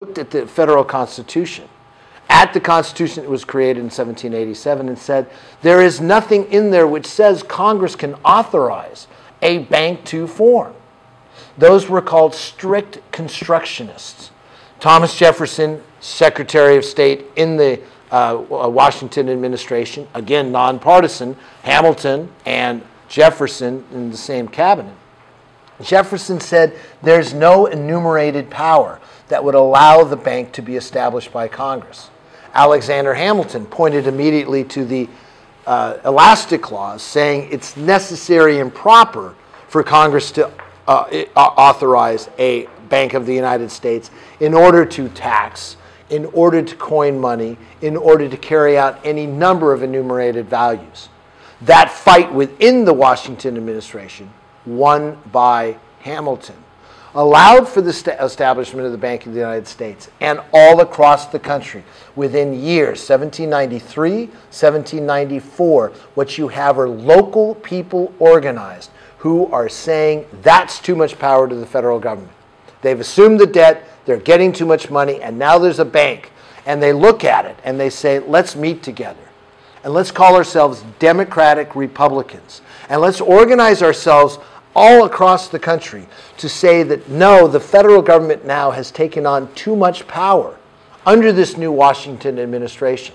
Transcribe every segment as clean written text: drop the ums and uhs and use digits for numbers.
looked at the federal Constitution, at the Constitution that was created in 1787, and said, there is nothing in there which says Congress can authorize a bank to form. Those were called strict constructionists. Thomas Jefferson, Secretary of State in the Washington administration, again nonpartisan, Hamilton and Jefferson in the same cabinet. Jefferson said there's no enumerated power that would allow the bank to be established by Congress. Alexander Hamilton pointed immediately to the Elastic Clause, saying it's necessary and proper for Congress to authorize a Bank of the United States in order to tax, in order to coin money, in order to carry out any number of enumerated values. That fight within the Washington administration, won by Hamilton, allowed for the establishment of the Bank of the United States, and all across the country within years, 1793, 1794, what you have are local people organized who are saying that's too much power to the federal government. They've assumed the debt, they're getting too much money, and now there's a bank. And they look at it and they say, let's meet together. And let's call ourselves Democratic Republicans. And let's organize ourselves all across the country to say that no, the federal government now has taken on too much power under this new Washington administration.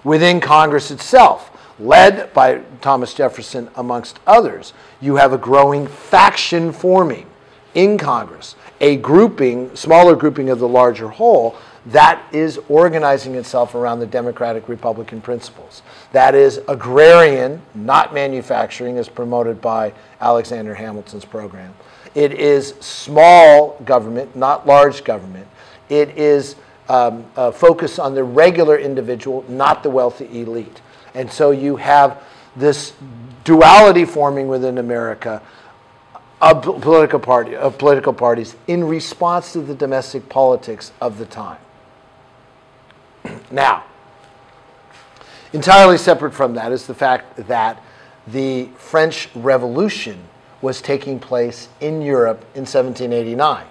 Within Congress itself, led by Thomas Jefferson amongst others, you have a growing faction forming in Congress, a grouping, smaller grouping of the larger whole that is organizing itself around the Democratic Republican principles. That is agrarian, not manufacturing, as promoted by Alexander Hamilton's program. It is small government, not large government. It is a focus on the regular individual, not the wealthy elite. And so you have this duality forming within America of political parties in response to the domestic politics of the time. Now, entirely separate from that is the fact that the French Revolution was taking place in Europe in 1789.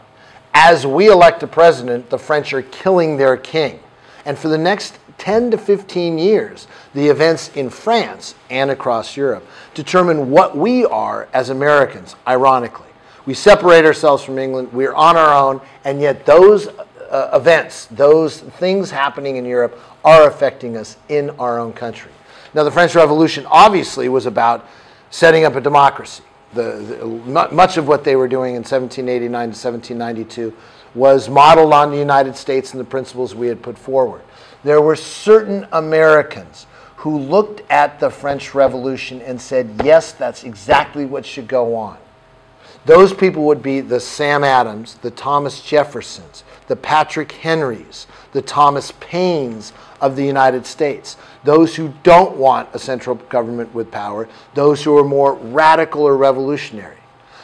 As we elect a president, the French are killing their king. And for the next 10 to 15 years, the events in France and across Europe determine what we are as Americans, ironically. We separate ourselves from England, we're on our own, and yet those events, those things happening in Europe are affecting us in our own country. Now, the French Revolution obviously was about setting up a democracy. Much of what they were doing in 1789 to 1792 was modeled on the United States and the principles we had put forward. There were certain Americans who looked at the French Revolution and said, yes, that's exactly what should go on. Those people would be the Sam Adams, the Thomas Jeffersons, the Patrick Henrys, the Thomas Paines of the United States, those who don't want a central government with power, those who are more radical or revolutionary.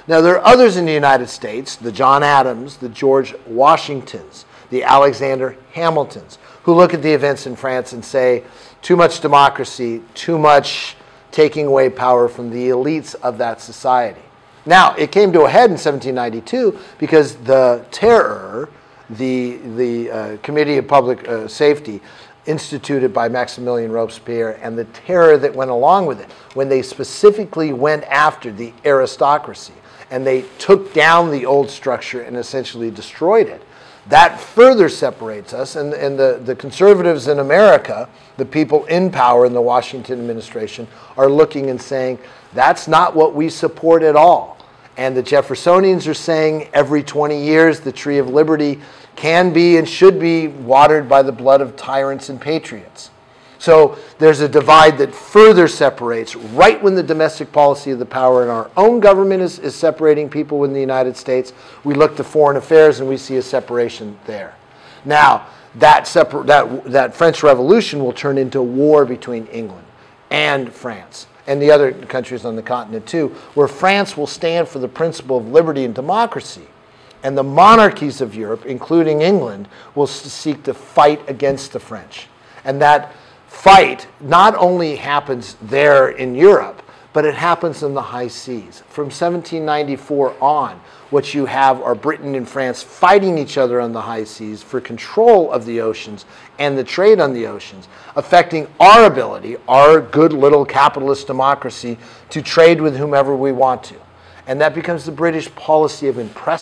Now, there are others in the United States, the John Adams, the George Washingtons, the Alexander Hamiltons, who look at the events in France and say, too much democracy, too much taking away power from the elites of that society. Now, it came to a head in 1792 because the terror, the Committee of Public Safety, instituted by Maximilien Robespierre, and the terror that went along with it, when they specifically went after the aristocracy and they took down the old structure and essentially destroyed it. That further separates us, and the conservatives in America, the people in power in the Washington administration, are looking and saying, that's not what we support at all. And the Jeffersonians are saying every 20 years the tree of liberty can be and should be watered by the blood of tyrants and patriots. So there's a divide that further separates. Right when the domestic policy of the power in our own government is separating people within the United States, we look to foreign affairs and we see a separation there. Now, that French Revolution will turn into war between England and France, and the other countries on the continent too, where France will stand for the principle of liberty and democracy. And the monarchies of Europe, including England, will seek to fight against the French. And that fight not only happens there in Europe, but it happens in the high seas. From 1794 on, what you have are Britain and France fighting each other on the high seas for control of the oceans and the trade on the oceans, affecting our ability, our good little capitalist democracy, to trade with whomever we want to. And that becomes the British policy of impressing